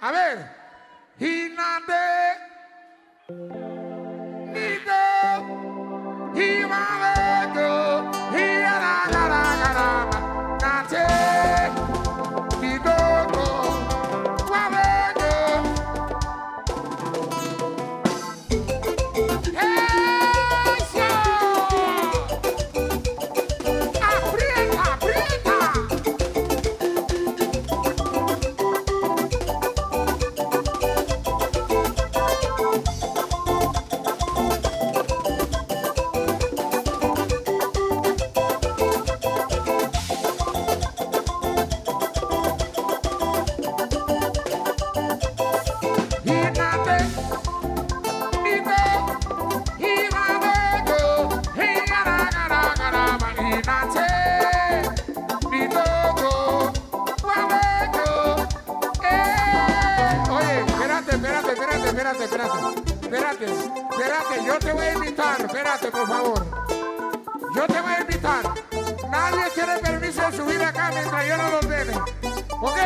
A ver. Hinate. Nito. Himabeko. Hiaragaragara. Nate. Nidoko. Wabeko. Eso. Aprieta, aprieta. Espérate, yo te voy a invitar, espérate por favor. Yo te voy a invitar. Nadie tiene permiso de subir acá mientras yo no lo ordene. ¿Ok?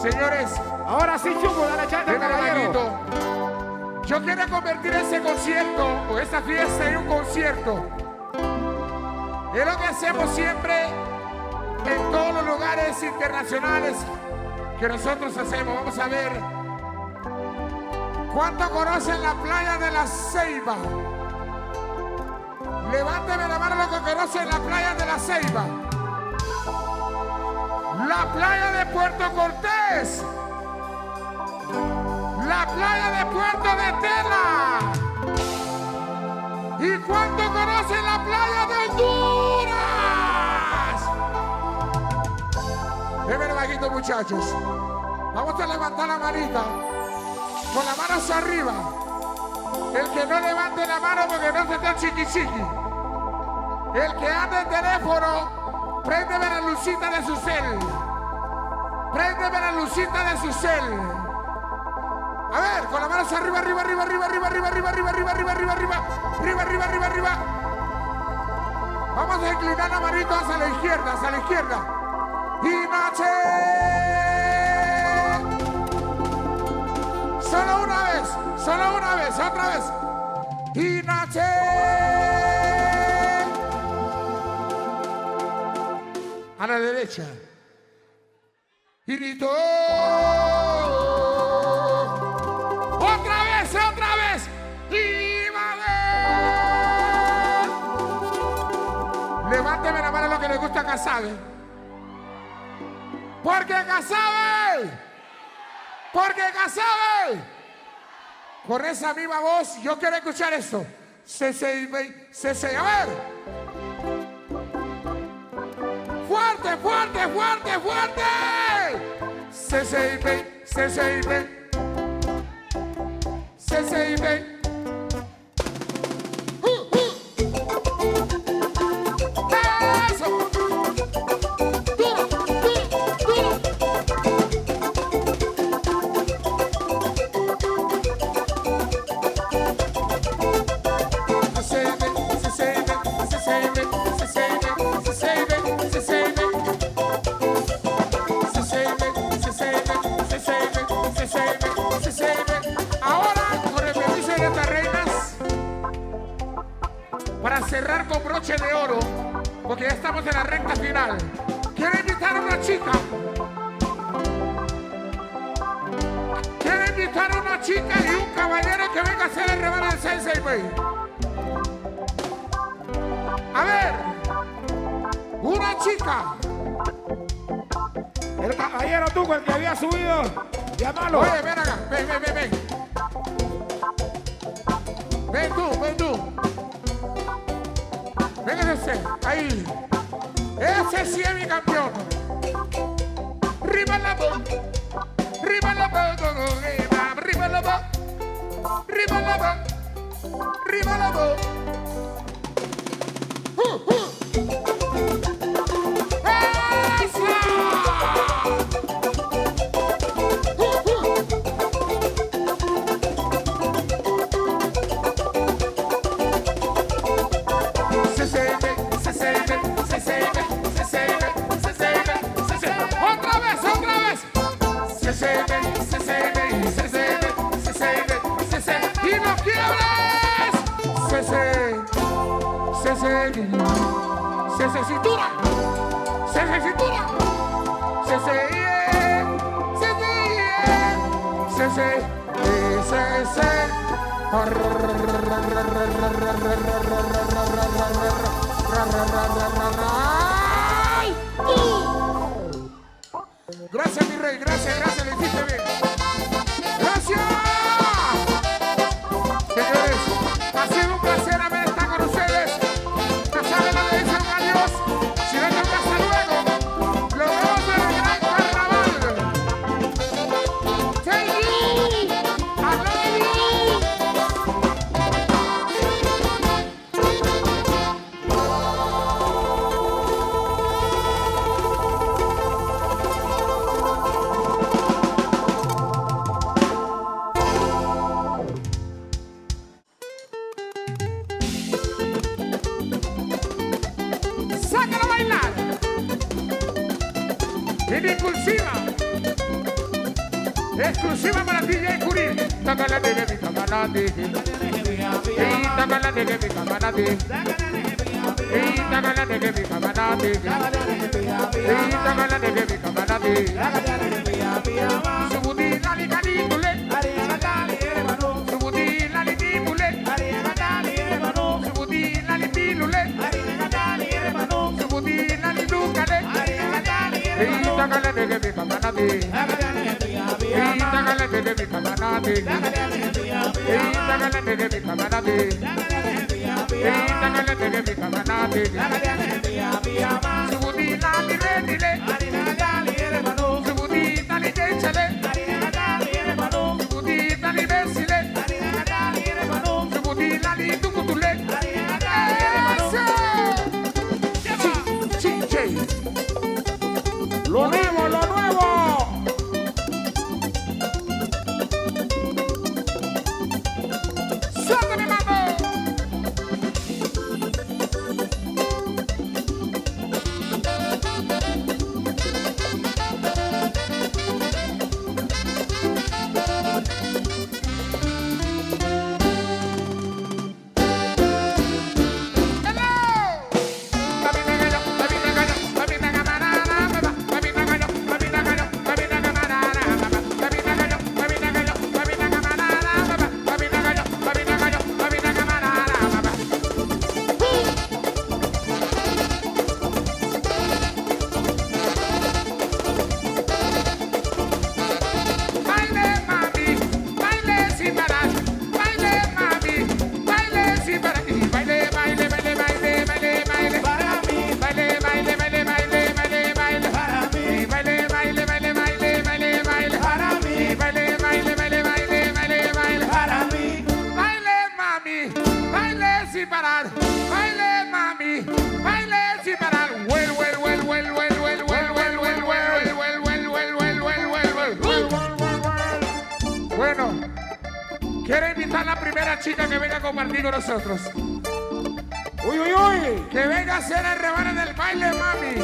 Señores, ahora sí, Chungo, dale chanta, caballero. Yo quiero convertir ese concierto o esta fiesta en un concierto. Es lo que hacemos siempre en todos los lugares internacionales que nosotros hacemos. Vamos a ver. ¿Cuánto conocen la playa de La Ceiba? Levánteme la mano los que conocen la playa de La Ceiba. La playa de Puerto Cortés. La playa de Puerto de Tela. ¿Y cuánto conocen la playa de Honduras? Déjenme bajito, muchachos. Vamos a levantar la manita. Con la mano hacia arriba. El que no levante la mano porque no se está chiqui chiqui. El que anda en teléfono, préndeme la lucita de su cel. Préndeme la lucita de su cel. A ver, con la mano hacia arriba, arriba, arriba, arriba, arriba, arriba, arriba, arriba, arriba, arriba, arriba, arriba, arriba, arriba, arriba, arriba. Vamos a inclinar la manito hacia la izquierda, hacia la izquierda. Y noche. Solo una vez, otra vez. Y noche. A la derecha. Y gritó. Otra vez. Y levánteme la mano a lo que le gusta a Casabe. Porque Casabe. Con esa misma voz, yo quiero escuchar esto. C6, a ver. Fuerte, fuerte, fuerte, fuerte. C6, C6, C6. Cerrar con broche de oro, porque ya estamos en la recta final. Quiero invitar a una chica. Quiero invitar a una chica y un caballero que venga a hacer el rebane del Sensei Bay. A ver, una chica. El caballero Tuco, el que había subido, llámalo. Oye, ven acá, ven. Ven tú. Venga ese, ahí. Ese sí es mi campeón. Arriba la voz. Arriba la voz. Arriba la voz. Arriba la voz. Arriba la voz. Cintura. Gracias, mi rey, gracias, le hiciste bien. Gracias. Señores, ha sido un placer haber estado con ustedes. Ya saben lo que dicen un adiós. Si no te pasa luego, lo vemos en el gran carnaval. Thank you. I love you. Sácalo a bailar. En impulsiva. Exclusiva para DJ Curín. Tácala de mi camarade. Tácala de mi camarade. Tácala de mi camarade. Tácala de mi camarade. Subudi lali calíndule. Subudi lali tímule. Subudi lali tílule. Subudi lali dúcale. Tácala de mi camarade. Tácala de mi camarade. Tácala de mi camarade. Tácala de mi camarade. Subudi lali redile. Subudi lali déchale. Subudi lali besile. Subudi lali ducutule. Lo nuevo, lo nuevo. Suéltame, mambo. sin parar. Baile, mami, baile sin parar. Well, well, well, well, well, well, well, well, well, well, well, well, well, well, well, well, well. Bueno, quiero invitar a la primera chica que venga a compartir con nosotros. Uy, uy, uy. Que venga a hacer el rebane del baile, mami.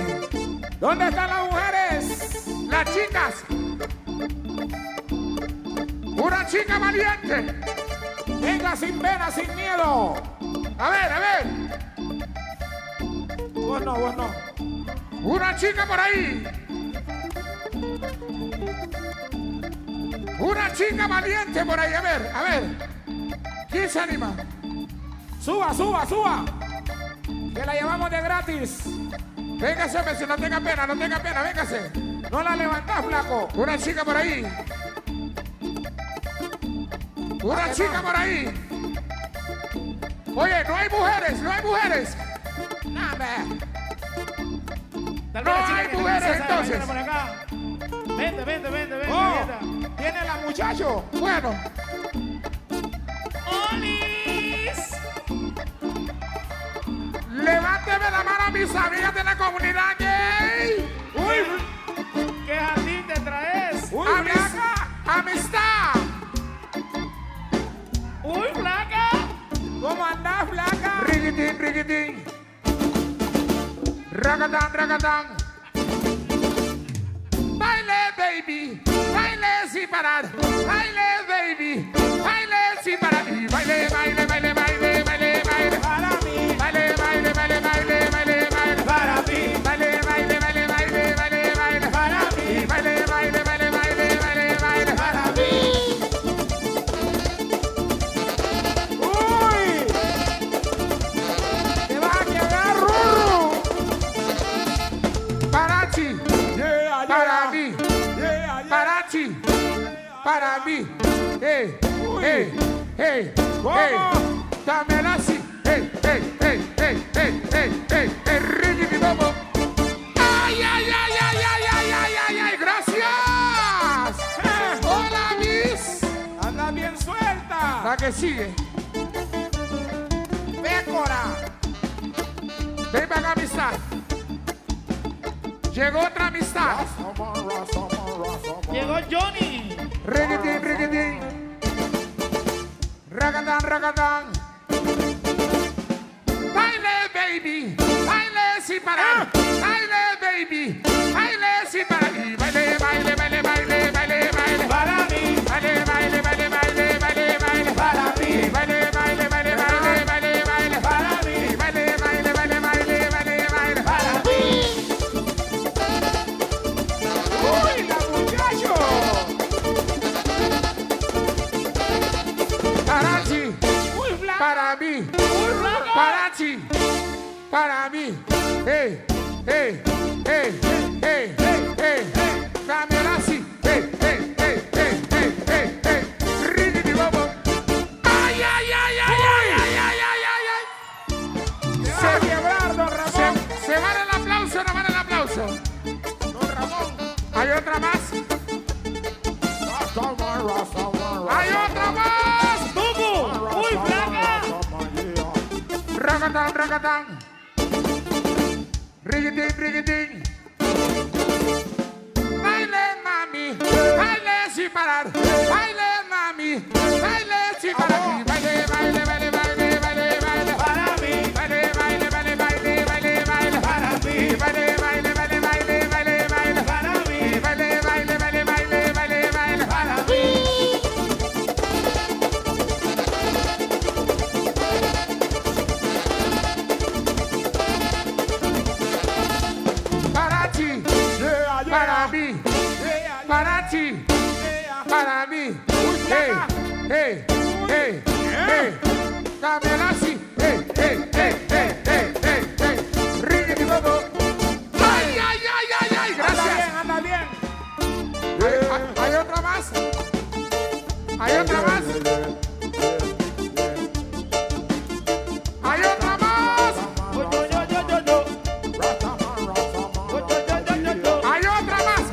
¿Dónde están las mujeres? Las chicas. Una chica valiente. Venga sin pena, sin miedo. A ver, a ver. Vos no. Una chica por ahí. Una chica valiente por ahí. A ver, a ver. ¿Quién se anima? Suba, suba, suba. Que la llevamos de gratis. Véngase, hombre, si no tenga pena, véngase. No la levantás, flaco. Una chica por ahí. Una chica por ahí. Oye, no hay mujeres. Nada. No hay mujeres entonces. Vente. Oh, tiene la muchacho. Bueno, ¡Olis! levánteme la mano a mis amigas de la comunidad gay. Uy, ¿Qué jardín te traes? uy, Amiga, amistad. ¡Uy, flaca! ¿Cómo andás, flaca? Riquitín. Ragatán. Baile, baby. Baile sin parar. Baile, baby. Baile sin parar. Y baile. Para mí, Baile. para mí, Baile. para mí, Y baile. para mí. Uy, te vas a quedar rurro. Parachi. Yeah, Para mí. yeah. Parachi. Para mí. Hey. ¿Cómo? Dámela así. Hey. Ricky, vamos. Ay. Gracias. Hola, Miss. Anda bien suelta. La que sigue. Pécora. Ven para acá, amistad. Llegó otra amistad. Llegó Johnny. Riquitín. Ragatán. Baile, baby. Baile sin parar. Baile, baby. Baile sin parar. Y baile. Para mí, Baile. para mí, Baile. para mí, para mí. Uy, la muchacho. Parachi. Uy, flaca. Para mí. Uy, flaca. Parachi. Para mí. Hey. Dámela así. Hey. Ricky, vamos. Ay. Se va a quebrar, don Ramón. ¿Se vale el aplauso o no vale el aplauso? Don Ramón. ¿Hay otra más? ¡Hay otra más! ¡Tucu! ¡Uy, flaca! Ragatán. Riquitín. Baile, mami. Baile sin parar. Baile, mami. Baile sin parar. Y baile. Para mí, Baile. para mí, Y baile. para mí, Y baile. para mí. Parachi. Yeah, Para mí. yeah, Parachi. yeah. Para mí. flaca. Hey. Dámela así. Hey. Ricky, vamos. Ay. Gracias. Anda bien. ¿Hay otra más? ¿Hay otra más? ¿Hay otra más? ¿Hay otra más?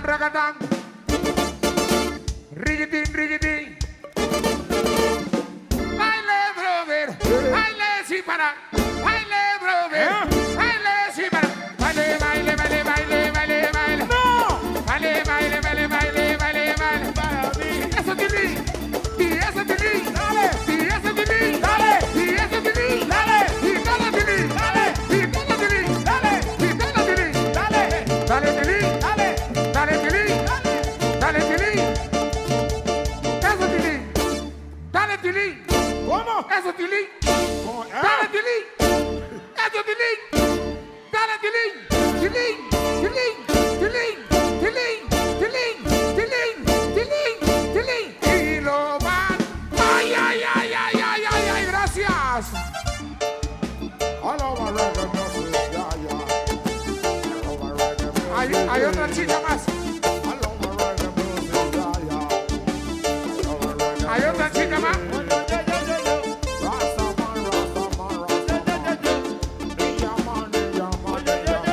Ragatán. Tilín. ¿Cómo? Eso, Tilín. ¿Cómo? Dale, Tilín. Eso, Tilín. Dale, Tilín. Tilín. Tilín. Tilín. Tilín. Tilín. Tilín. Tilín. Tilín. Y lo van. Ay, ay, ay, ay, ay, ay, ay. Gracias. I love my reggae music, yeah, yeah. I love my reggae music. Hay otra chica más. I love my reggae music, yeah, yeah. I love my reggae Hay otra chica más. Rastaman, Rastaman, Rastaman. Yeah, man, yeah, man, yeah, man.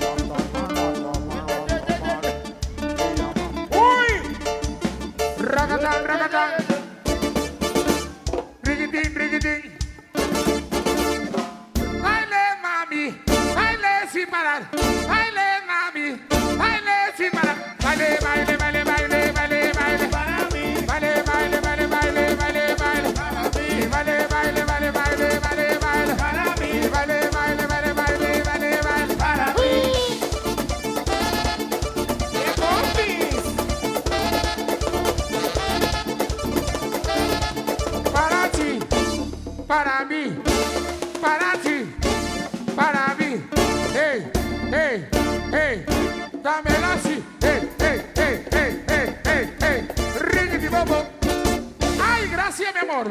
Rastaman, Rastaman, Rastaman. Yeah, man. ¡Uy! Ragatán, ragatán. Rigitín, rigitín. Baile, mami. Baile sin parar. Baile, mami. Baile sin parar. Baile, baile, baile, baile, baile, baile. Para mí. Baile, baile, baile, baile, baile, baile. Para mí. Baile, baile, baile, baile, baile, baile. Para mí. Baile, baile, baile, baile, baile, baile. Para mí. ¡Qué compis! Para ti, para mí, para ti, para mí. Hey, hey, hey, dámelo así. Hey, hey, hey, hey, hey, hey, hey. Riquiti bobo. Ay, gracias, mi amor.